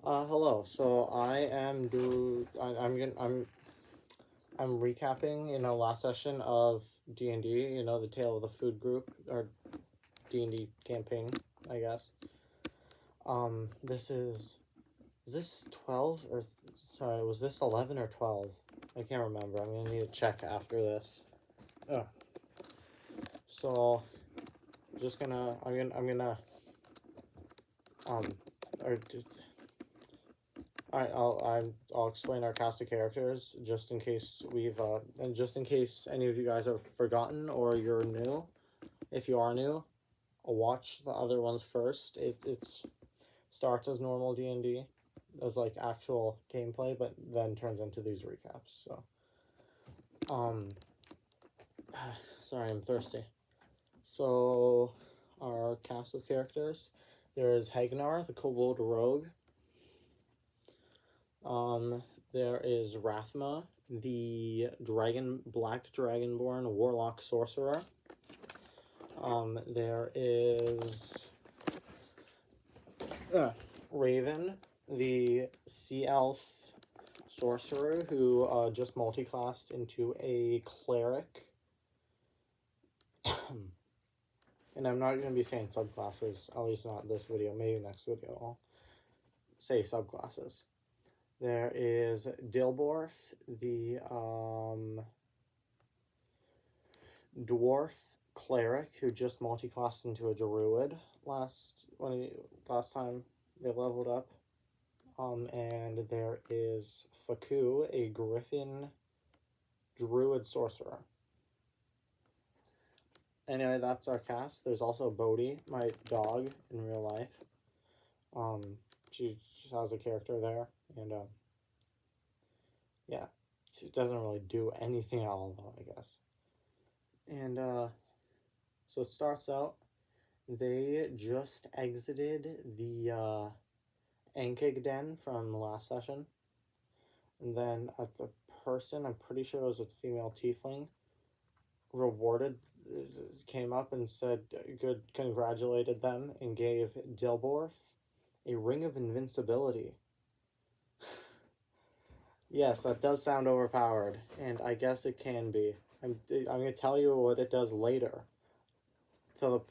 Hello. So I'm recapping, last session of D&D, the Tale of the Food Group or D&D campaign, I guess. Is this 12 or sorry, was this 11 or 12? I can't remember. I'm gonna need to check after this. Oh. So just gonna I'm gonna or just Alright, I'll explain our cast of characters just in case and just in case any of you guys have forgotten or you're new. If you are new, I'll watch the other ones first. It's starts as normal D&D, as like actual gameplay, but then turns into these recaps. So, sorry, I'm thirsty. So, our cast of characters, there is Hagnar, the Kobold Rogue. There is Rathma, the Black Dragonborn Warlock Sorcerer. There is Raven, the Sea Elf Sorcerer, who just multiclassed into a Cleric. And I'm not going to be saying subclasses, at least not this video, maybe next video I'll say subclasses. There is Dilborf, the Dwarf Cleric, who just multiclassed into a Druid last time they leveled up. And there is Faku, a Griffin Druid Sorcerer. Anyway, that's our cast. There's also Bodhi, my dog in real life. She has a character there, and yeah, she doesn't really do anything at all, I guess. And so it starts out, they just exited the Ankig Den from the last session, and then the person, I'm pretty sure it was a female tiefling, came up and said congratulated them and gave Dilborf a ring of invincibility. Yes, that does sound overpowered, and I guess it can be. I'm going to tell you what it does later, to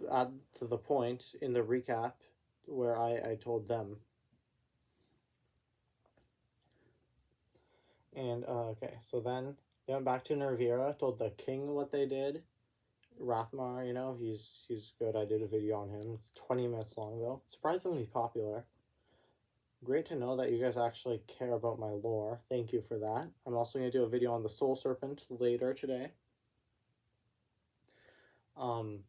the point in the recap where I told them. And okay, so then they went back to Nervira, told the king what they did. Rathmar, he's good. I did a video on him. It's 20 minutes long, though. Surprisingly popular. Great to know that you guys actually care about my lore. Thank you for that. I'm also going to do a video on the Soul Serpent later today. Then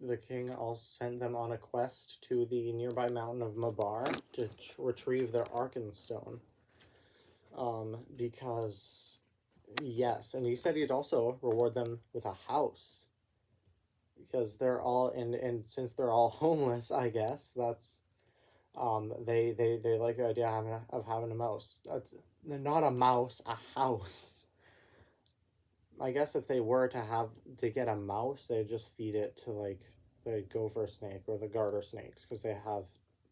the king also sent them on a quest to the nearby mountain of Mabar to retrieve their Arkenstone. Because, yes, and he said he'd also reward them with a house. Because they're all, and since they're all homeless, I guess, that's, they like the idea of having a mouse. Not a mouse, a house. I guess if they were to get a mouse, they'd just feed it to, like, the gopher snake or the garter snakes, because they have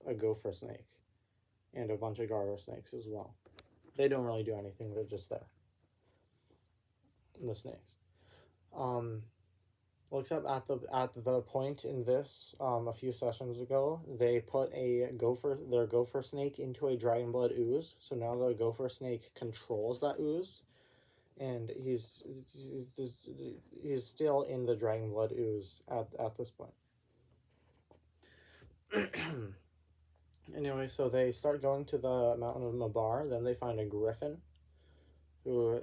a gopher snake and a bunch of garter snakes as well. They don't really do anything, they're just there. The snakes. Well, except at the point in this, a few sessions ago, they put their gopher snake into a dragon blood ooze, so now the gopher snake controls that ooze. And he's still in the dragon blood ooze at this point. Anyway, so they start going to the mountain of Mabar. Then they find a griffin, who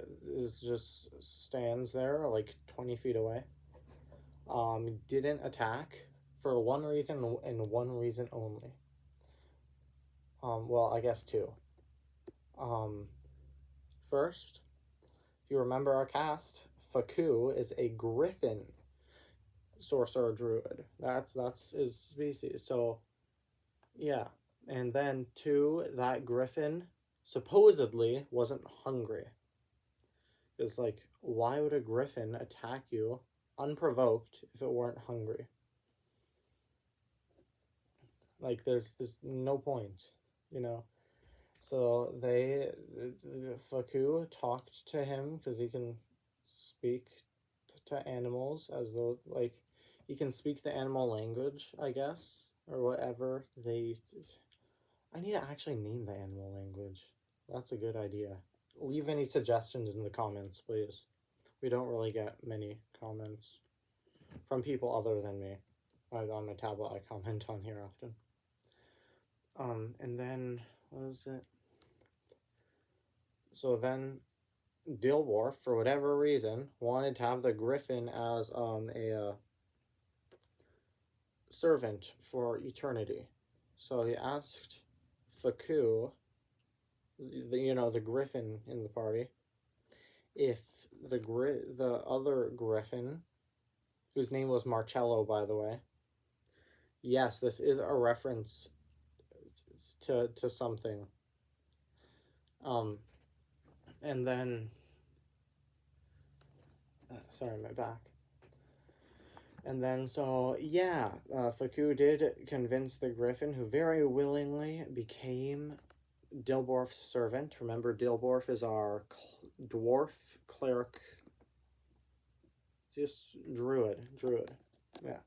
stands there like 20 feet away. Didn't attack for one reason and one reason only. Well, I guess two. First, if you remember our cast, Faku is a griffin sorcerer druid. That's his species. So, yeah. And then two, that griffin supposedly wasn't hungry. It's like, why would a griffin attack you unprovoked if it weren't hungry? Like, there's no point, you know. So Faku talked to him because he can speak to animals as though, like, he can speak the animal language, I guess, or whatever they. I need to actually name the animal language. That's a good idea. Leave any suggestions in the comments, please. We don't really get many comments from people other than me. On my tablet, I comment on here often. And then, what was it? So then Dilworth, for whatever reason, wanted to have the griffin as a servant for eternity. So he asked Faku, the griffin in the party, if the other griffin, whose name was Marcello, by the way. Yes, this is a reference to something. And then, sorry, my back. And then, so, yeah, Faku did convince the griffin, who very willingly became Dilborth's servant. Remember, Dilborth is our dwarf cleric, just druid, yeah.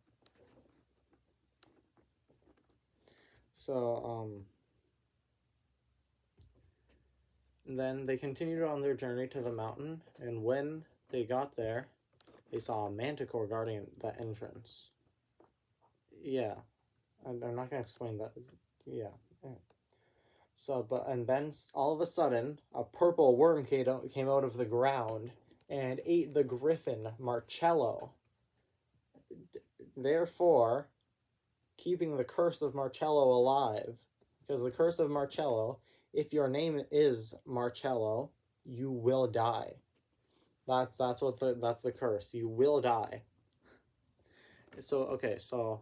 So, then they continued on their journey to the mountain, and when they got there, they saw a manticore guarding the entrance. Yeah, I'm not gonna explain that. Yeah. So, and then all of a sudden, a purple worm came out of the ground and ate the griffin Marcello. Therefore, keeping the curse of Marcello alive, because the curse of Marcello, if your name is Marcello, you will die. That's the curse. You will die. So okay, so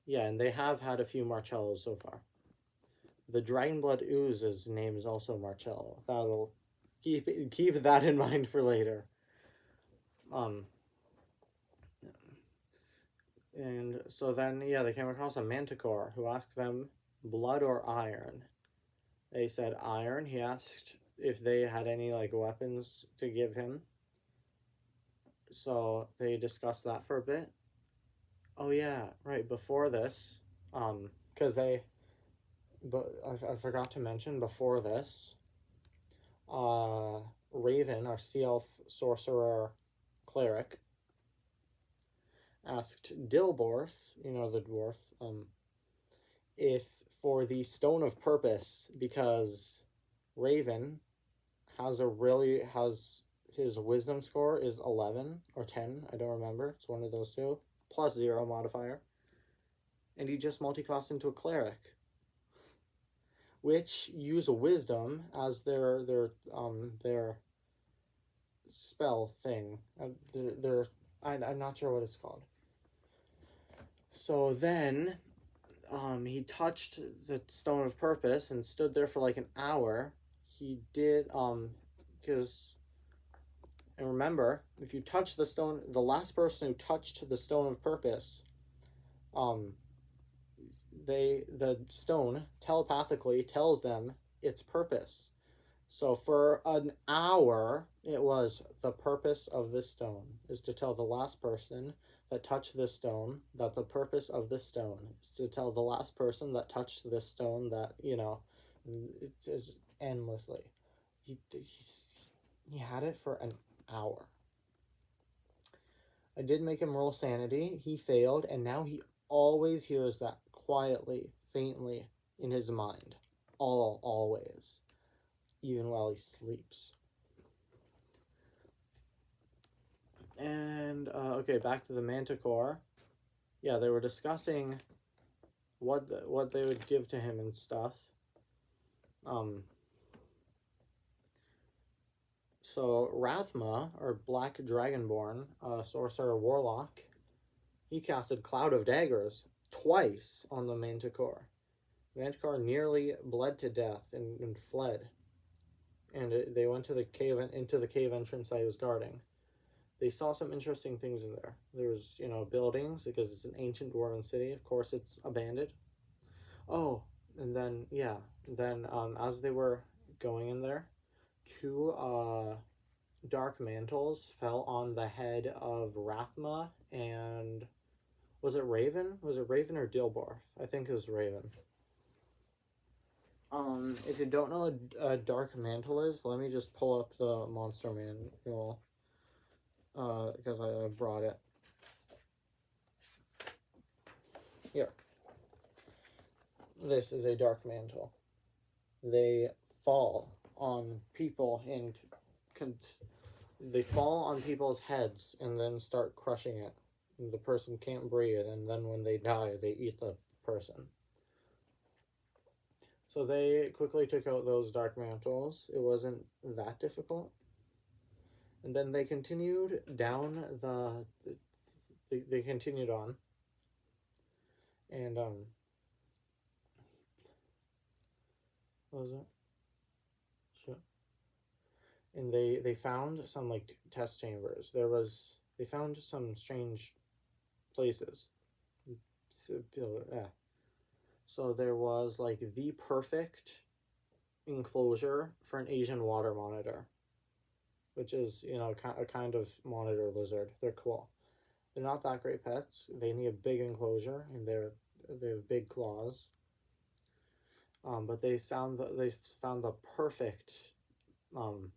yeah, and they have had a few Marcellos so far. The Dragonblood Ooze's name is also Marcello. That'll keep that in mind for later. And so then, yeah, they came across a manticore who asked them blood or iron. They said iron. He asked if they had any, like, weapons to give him. So they discussed that for a bit. Oh yeah, right, before this, because but I forgot to mention before this, Raven, our sea elf sorcerer cleric, asked Dilborth, the dwarf, if for the Stone of Purpose, because Raven has his wisdom score is 11 or 10, I don't remember, it's one of those two, plus 0 modifier, and he just multiclassed into a cleric, which use wisdom as their spell thing. I'm not sure what it's called. So then, he touched the Stone of Purpose and stood there for like an hour. He did, because, and remember, if you touch the stone, the last person who touched the Stone of Purpose, the stone telepathically tells them its purpose. So for an hour, it was the purpose of this stone is to tell the last person that touched this stone that the purpose of this stone is to tell the last person that touched this stone that, it's endlessly. He had it for an hour. I did make him roll sanity. He failed, and now he always hears that quietly, faintly in his mind. Always. Even while he sleeps. And, okay, back to the Manticore. Yeah, they were discussing what they would give to him and stuff. So Rathma, or Black Dragonborn, sorcerer warlock, he casted Cloud of Daggers twice on the Manticore. Manticore nearly bled to death and fled. And they went to the cave into the cave entrance that he was guarding. They saw some interesting things in there. There was, buildings, because it's an ancient dwarven city. Of course, it's abandoned. Oh, and then yeah, then as they were going in there, two dark mantles fell on the head of Rathma and was it Raven? Was it Raven or Dilbarth? I think it was Raven. If you don't know what a dark mantle is, let me just pull up the monster manual. Because I brought it. Here. This is a dark mantle. They fall on people and they fall on people's heads and then start crushing it. And the person can't breathe, and then when they die, they eat the person. So they quickly took out those dark mantles. It wasn't that difficult. And then they continued down they continued on. And, what was it? Sure. And they found some, like, test chambers. They found some strange places. Yeah. So there was, like, the perfect enclosure for an Asian water monitor, which is, a kind of monitor lizard. They're cool. They're not that great pets. They need a big enclosure, and they have big claws. But they found the perfect, the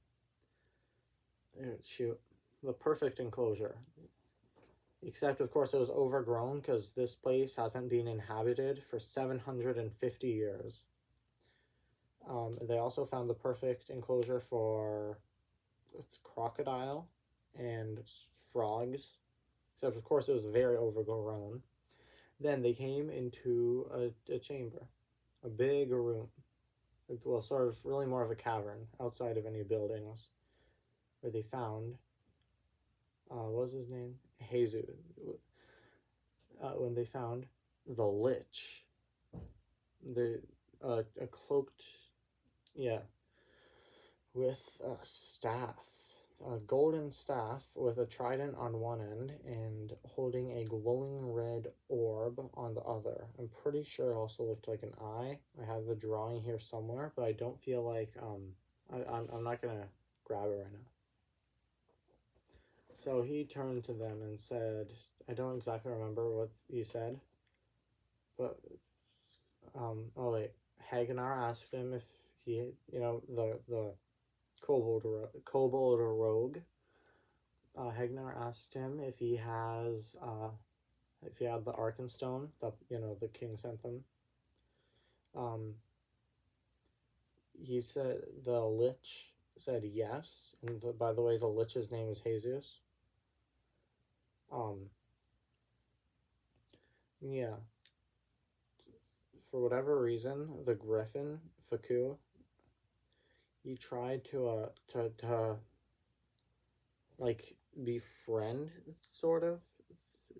perfect enclosure. Except, of course, it was overgrown because this place hasn't been inhabited for 750 years. They also found the perfect enclosure for crocodile and frogs. Except, of course, it was very overgrown. Then they came into a chamber, a big room. Well, sort of really more of a cavern outside of any buildings, where they found, what was his name? Jesus. When they found the Lich, a cloaked, yeah, with a staff, a golden staff with a trident on one end and holding a glowing red orb on the other. I'm pretty sure it also looked like an eye. I have the drawing here somewhere, but I don't feel like, I'm not gonna grab it right now. So he turned to them and said, I don't exactly remember what he said, but, oh wait, Hagenar asked him if he, the kobold rogue, Hagenar asked him if he had the Arkenstone that, the king sent him. He said, the Lich said yes, and by the way, the Lich's name is Jesus. Yeah. For whatever reason, the Griffin, Faku, he tried to like, befriend, sort of,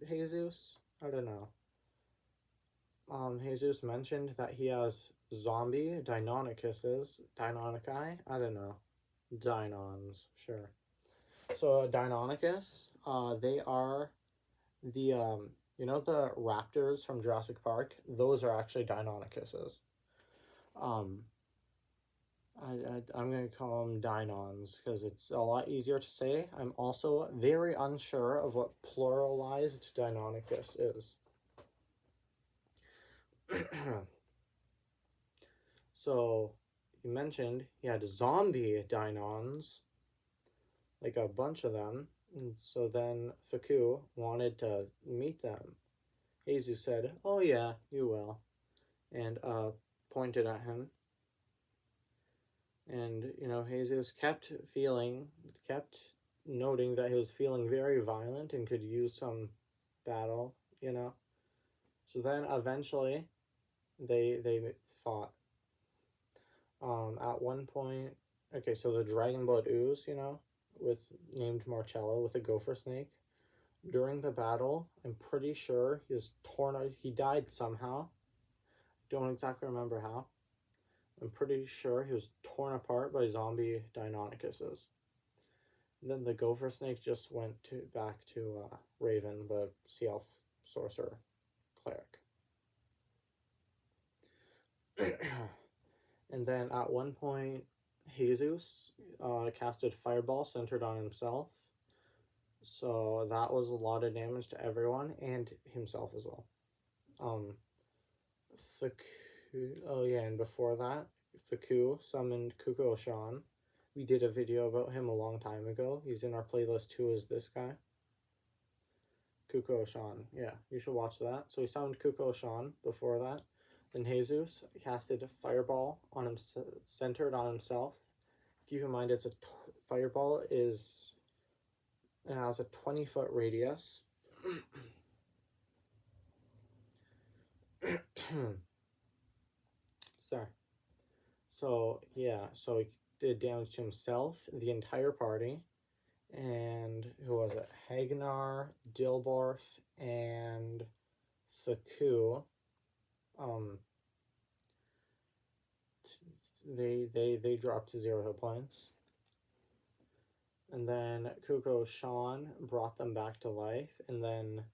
Jesus. I don't know. Jesus mentioned that he has zombie Deinonychuses. Deinonychi? I don't know. Deinons, sure. So, Deinonychus, they are the, the raptors from Jurassic Park? Those are actually Deinonychuses. I'm going to call them Deinons because it's a lot easier to say. I'm also very unsure of what pluralized Deinonychus is. So, you mentioned he had zombie Deinons, like a bunch of them. And so then Faku wanted to meet them. Jesus said, oh yeah, you will. And pointed at him. And, Jesus kept noting that he was feeling very violent and could use some battle, So then eventually they fought. At one point, okay, so the dragon blood ooze, named Marcello with a gopher snake. During the battle, I'm pretty sure he died somehow. Don't exactly remember how. I'm pretty sure he was torn apart by zombie Deinonychuses. And then the gopher snake just went back to Raven, the sea elf sorcerer cleric. And then at one point, Jesus casted Fireball centered on himself. So that was a lot of damage to everyone and himself as well. Oh yeah, and before that, Faku summoned Kuko-Shan. We did a video about him a long time ago. He's in our playlist. Who is this guy? Kuko-Shan. Yeah, you should watch that. So he summoned Kuko-Shan before that. Then Jesus casted Fireball on him, centered on himself. Keep in mind, Fireball is, it has a 20-foot radius. Sorry. So yeah, so he did damage to himself, the entire party, and who was it? Hagnar, Dilborf, and Faku. They dropped to 0 hit points. And then Kuko-Shan brought them back to life, and then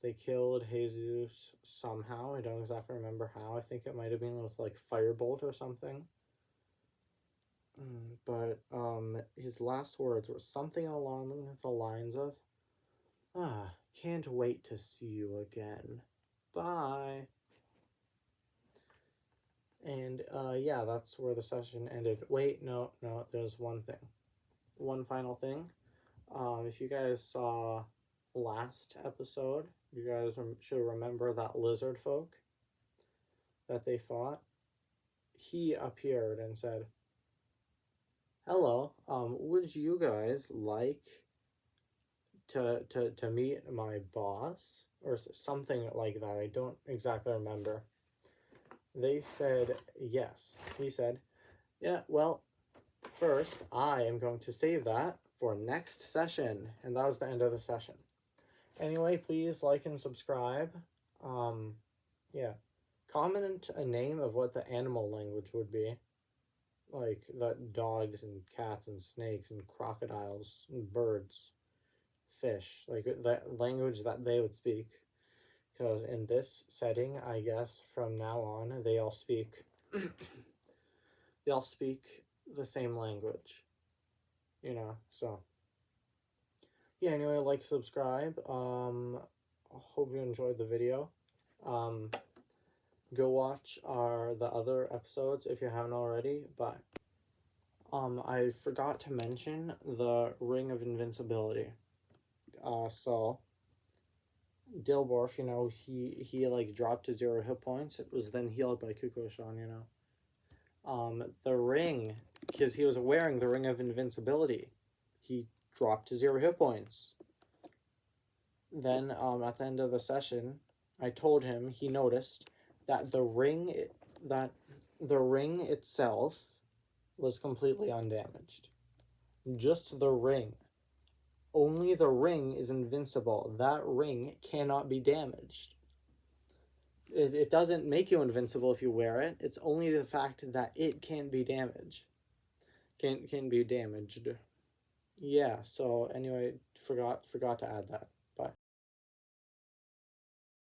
they killed Jesus somehow. I don't exactly remember how. I think it might have been with like Firebolt or something. But his last words were something along the lines of, can't wait to see you again. Bye. And yeah, that's where the session ended. Wait, no, there's one thing. One final thing. If you guys saw last episode, you guys should remember that lizard folk that they fought. He appeared and said, hello, would you guys like to meet my boss? Or something like that. I don't exactly remember. They said yes. He said, yeah, well, first I am going to save that for next session. And that was the end of the session. Anyway, please like and subscribe. Yeah. Comment a name of what the animal language would be. Like that dogs and cats and snakes and crocodiles and birds, fish, like that language that they would speak. Because in this setting, I guess from now on, they all speak the same language, you know. So yeah, anyway, like, subscribe. Hope you enjoyed the video. Go watch the other episodes if you haven't already. But I forgot to mention the Ring of Invincibility. So Dilborf, you know, he like dropped to 0 hit points. It was then healed by Kuko-Shan, you know. The ring, because he was wearing the Ring of Invincibility, he dropped to 0 hit points. Then at the end of the session, I told him he noticed that the ring itself was completely undamaged. Just the ring. Only the ring is invincible. That ring cannot be damaged. It doesn't make you invincible if you wear it. It's only the fact that it can't be damaged. Can be damaged. Yeah, so anyway, forgot to add that.